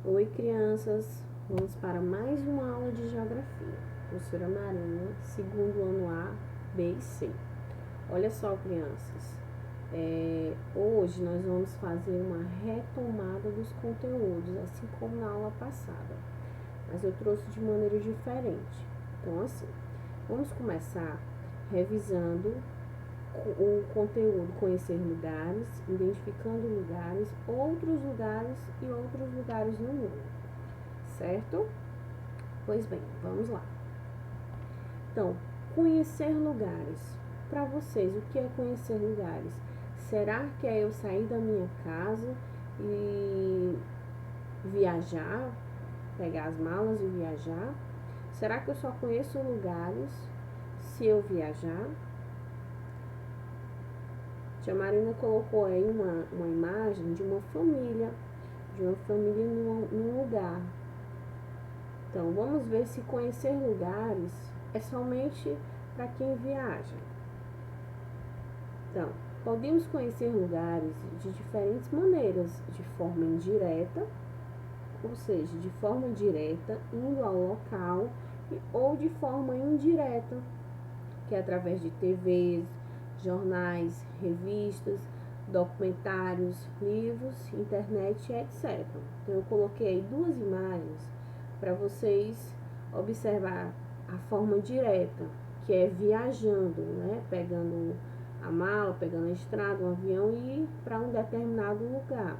Oi, crianças! Vamos para mais uma aula de Geografia. Professora Marina, segundo ano A, B e C. Olha só, crianças. Hoje nós vamos fazer uma retomada dos conteúdos, assim como na aula passada. Mas eu trouxe de maneira diferente. Então, assim, vamos começar revisando o conteúdo, conhecer lugares, identificando lugares, outros lugares e outros lugares no mundo, certo? Pois bem, vamos lá. Então, conhecer lugares. Para vocês, o que é conhecer lugares? Será que é eu sair da minha casa e viajar, pegar as malas e viajar? Será que eu só conheço lugares se eu viajar? Tia Marina colocou aí uma imagem de uma família num lugar. Então, vamos ver se conhecer lugares é somente para quem viaja. Então, podemos conhecer lugares de diferentes maneiras, de forma indireta, ou seja, de forma direta, indo ao local, ou de forma indireta, que é através de TVs, jornais, revistas, documentários, livros, internet, etc. Então, eu coloquei duas imagens para vocês observar a forma direta, que é viajando, né? Pegando a mala, pegando a estrada, um avião e ir para um determinado lugar.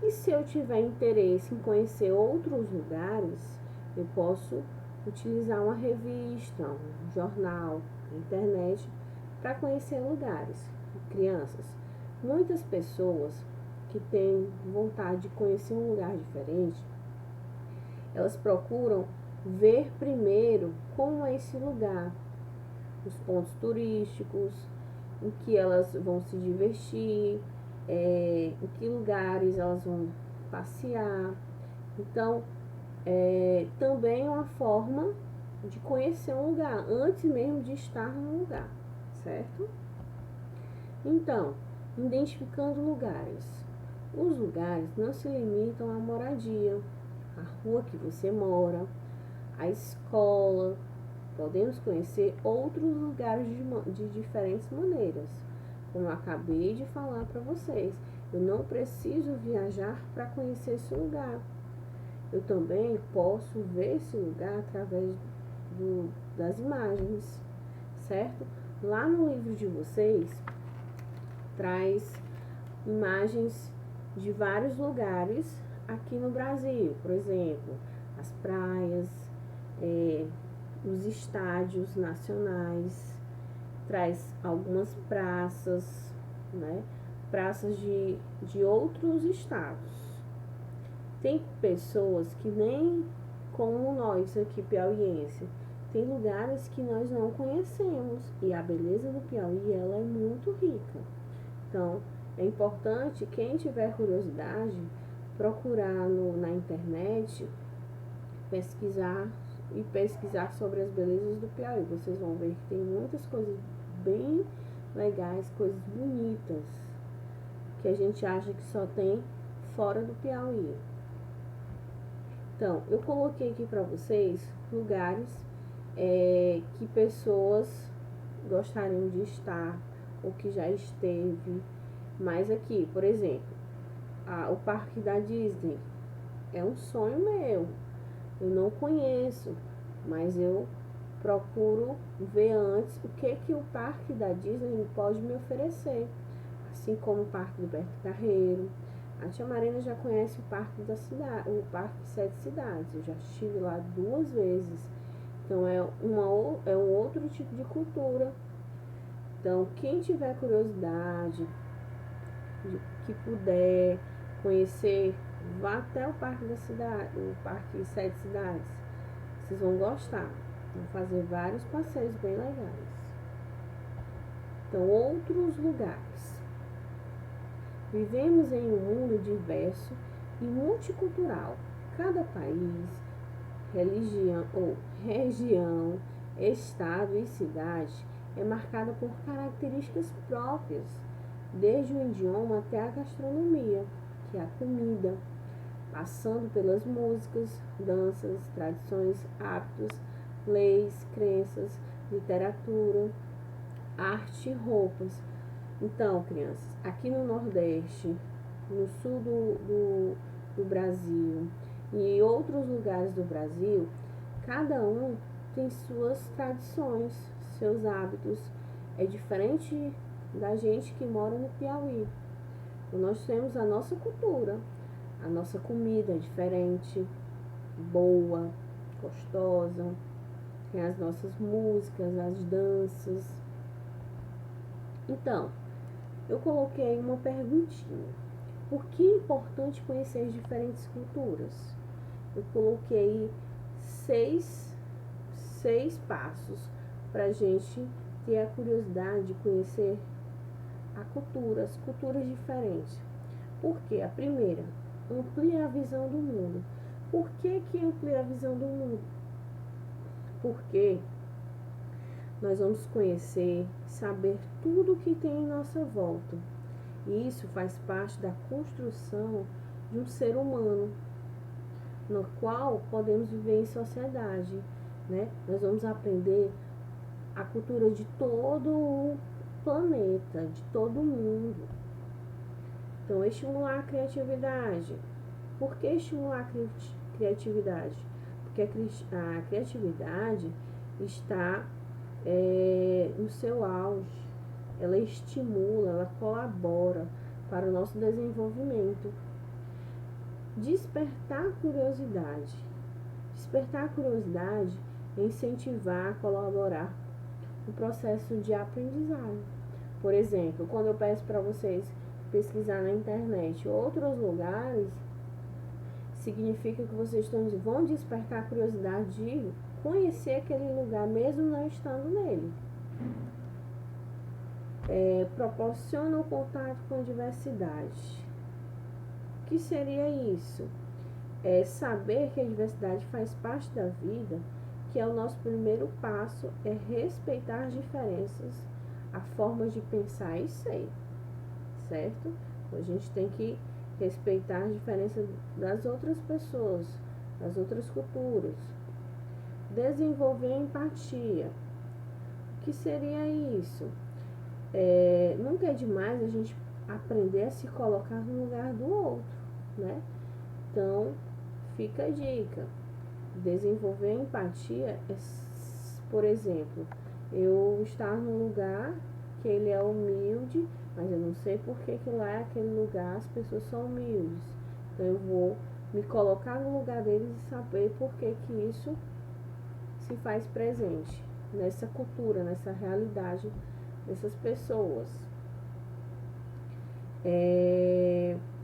E se eu tiver interesse em conhecer outros lugares, eu posso utilizar uma revista, um jornal, internet, para conhecer lugares. Crianças, muitas pessoas que têm vontade de conhecer um lugar diferente, elas procuram ver primeiro como é esse lugar, os pontos turísticos, em que elas vão se divertir, em que lugares elas vão passear. Então, também é uma forma de conhecer um lugar, antes mesmo de estar no lugar, certo? Então, identificando lugares. Os lugares não se limitam à moradia, à rua que você mora, à escola. Podemos conhecer outros lugares de diferentes maneiras. Como eu acabei de falar para vocês, eu não preciso viajar para conhecer esse lugar. Eu também posso ver esse lugar através das imagens, certo? Lá no livro de vocês, traz imagens de vários lugares aqui no Brasil. Por exemplo, as praias, os estádios nacionais, traz algumas praças, né? Praças de outros estados. Tem pessoas que nem como nós aqui piauiense, tem lugares que nós não conhecemos e a beleza do Piauí ela é muito rica. Então, é importante quem tiver curiosidade procurar na internet, pesquisar sobre as belezas do Piauí. Vocês vão ver que tem muitas coisas bem legais, coisas bonitas, que a gente acha que só tem fora do Piauí. Então, eu coloquei aqui para vocês lugares que pessoas gostariam de estar ou que já esteve. Mas aqui, por exemplo, o parque da Disney é um sonho meu. Eu não conheço, mas eu procuro ver antes o que o parque da Disney pode me oferecer. Assim como o parque do Beto Carreiro. A tia Marina já conhece o parque da cidade, o parque Sete Cidades. Eu já estive lá 2 vezes. Então é um outro tipo de cultura. Então, quem tiver curiosidade, que puder conhecer, vá até o parque da cidade, o parque Sete Cidades. Vocês vão gostar. Vão fazer vários passeios bem legais. Então, outros lugares. Vivemos em um mundo diverso e multicultural. Cada país, região, estado e cidade é marcada por características próprias, desde o idioma até a gastronomia, que é a comida. passando pelas músicas, danças, tradições, hábitos, leis, crenças, literatura, arte e roupas. Então, crianças, aqui no Nordeste, no sul do Brasil e em outros lugares do Brasil, cada um tem suas tradições, seus hábitos. É diferente da gente que mora no Piauí. Nós temos a nossa cultura, a nossa comida é diferente, boa, gostosa, tem as nossas músicas, as danças. Então, eu coloquei uma perguntinha. Por que é importante conhecer as diferentes culturas? Eu coloquei seis passos para a gente ter a curiosidade de conhecer a cultura, as culturas diferentes. Por quê? A primeira, amplia a visão do mundo. Por que amplia a visão do mundo? Porque nós vamos conhecer, saber tudo o que tem em nossa volta. E isso faz parte da construção de um ser humano, no qual podemos viver em sociedade, né? Nós vamos aprender a cultura de todo o planeta, de todo o mundo. Então, estimular a criatividade. Por que estimular a criatividade? Porque a criatividade está no seu auge. Ela estimula, ela colabora para o nosso desenvolvimento. Despertar a curiosidade. Despertar a curiosidade é incentivar, colaborar no processo de aprendizagem. Por exemplo, quando eu peço para vocês pesquisar na internet outros lugares, significa que vocês vão despertar a curiosidade de conhecer aquele lugar, mesmo não estando nele. Proporciona o contato com a diversidade. O que seria isso? Saber que a diversidade faz parte da vida, que é o nosso primeiro passo, é respeitar as diferenças, a forma de pensar e ser, certo? A gente tem que respeitar as diferenças das outras pessoas, das outras culturas. Desenvolver empatia. O que seria isso? Nunca é demais a gente aprender a se colocar no lugar do outro, né? Então, fica a dica. Desenvolver empatia é, por exemplo, eu estar num lugar que ele é humilde, mas eu não sei por que lá aquele lugar as pessoas são humildes. Então eu vou me colocar no lugar deles e saber por que isso se faz presente nessa cultura, nessa realidade dessas pessoas.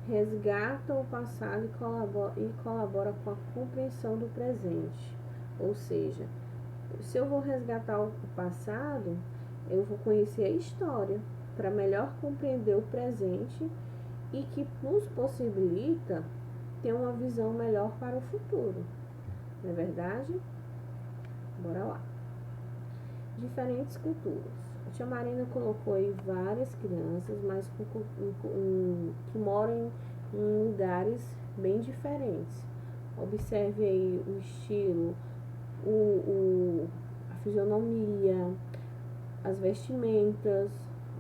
Resgata o passado e colabora com a compreensão do presente. Ou seja, se eu vou resgatar o passado, eu vou conhecer a história para melhor compreender o presente e que nos possibilita ter uma visão melhor para o futuro. Não é verdade? Bora lá. Diferentes culturas. A tia Marina colocou aí várias crianças, mas que moram em lugares bem diferentes. Observe aí o estilo, a fisionomia, as vestimentas.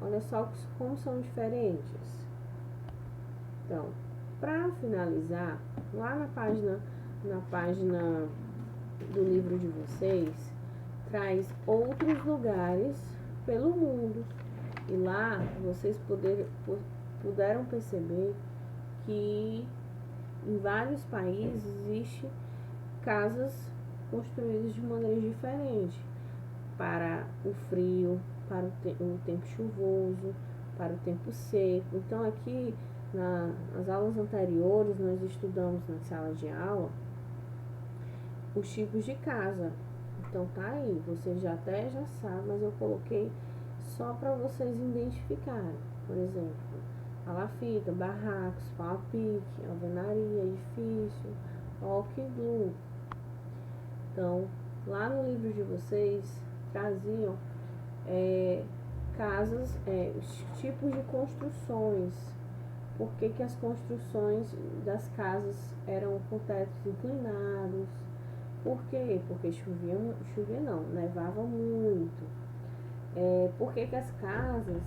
Olha só como são diferentes. Então, para finalizar, lá na página do livro de vocês, traz outros lugares pelo mundo. E lá vocês puderam perceber que em vários países existem casas construídas de maneira diferente para o frio, para o tempo chuvoso, para o tempo seco. Então aqui nas aulas anteriores nós estudamos na sala de aula os tipos de casa. Então tá aí, você já sabe, mas eu coloquei só para vocês identificarem. Por exemplo, palafita, barracos, pau-a-pique, alvenaria, edifício, ocre-glue. Então, lá no livro de vocês traziam casas, os tipos de construções por que que as construções das casas eram com tetos inclinados. Por quê? Porque chovia não, nevava muito. Por que que as casas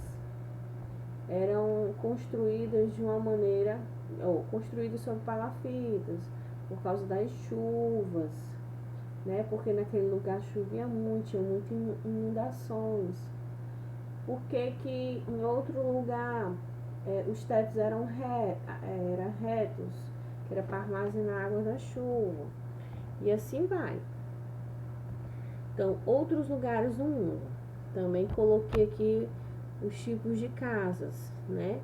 eram construídas de uma maneira, ou construídas sobre palafitas, por causa das chuvas, né? Porque naquele lugar chovia muito, tinha muitas inundações. Por que que em outro lugar os tetos eram retos, que era para armazenar a água da chuva? E assim vai. Então, outros lugares do mundo. Também coloquei aqui os tipos de casas, né?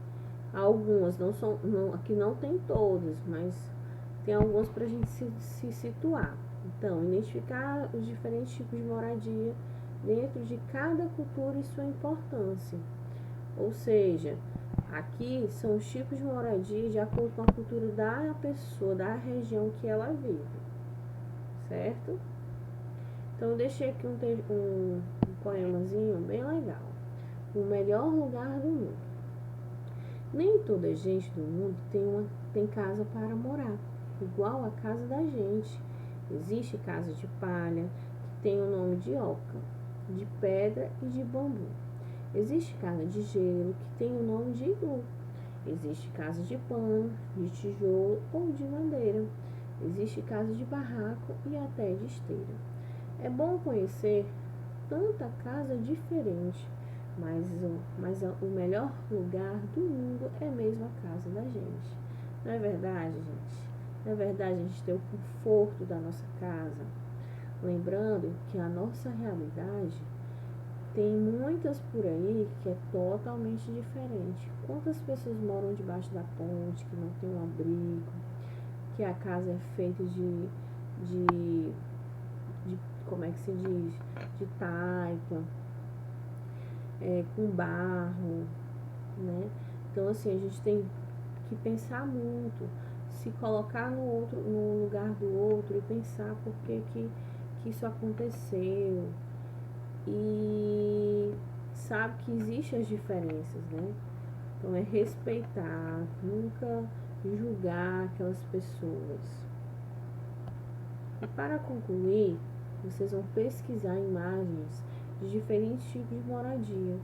Algumas não são, aqui não tem todas, mas tem algumas para a gente se situar. Então, identificar os diferentes tipos de moradia dentro de cada cultura e sua importância. Ou seja, aqui são os tipos de moradia de acordo com a cultura da pessoa, da região que ela vive, certo? Então, eu deixei aqui um poemazinho bem legal. O melhor lugar do mundo. Nem toda gente do mundo tem casa para morar, igual a casa da gente. Existe casa de palha, que tem o nome de oca, de pedra e de bambu. Existe casa de gelo, que tem o nome de iglu. Existe casa de pano, de tijolo ou de madeira. Existe casa de barraco e até de esteira. É bom conhecer tanta casa diferente, mas o melhor lugar do mundo é mesmo a casa da gente. Não é verdade, gente? Não é verdade a gente ter o conforto da nossa casa? Lembrando que a nossa realidade tem muitas por aí que é totalmente diferente. Quantas pessoas moram debaixo da ponte, que não tem um abrigo, que a casa é feita de como é que se diz? De taipa, com barro, né? Então, assim, a gente tem que pensar muito, se colocar no lugar do outro e pensar por que isso aconteceu. E sabe que existem as diferenças, né? Então é respeitar, nunca julgar aquelas pessoas. E para concluir, vocês vão pesquisar imagens de diferentes tipos de moradia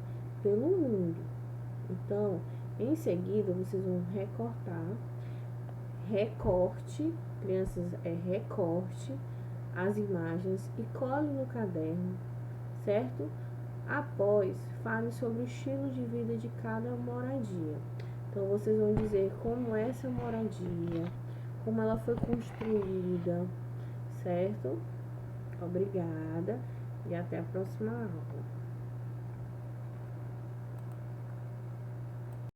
pelo mundo. Então, em seguida, vocês vão recorte, crianças, recorte as imagens e cole no caderno, certo? Após, fale sobre o estilo de vida de cada moradia. Então, vocês vão dizer como é essa moradia, como ela foi construída, certo? Obrigada e até a próxima aula.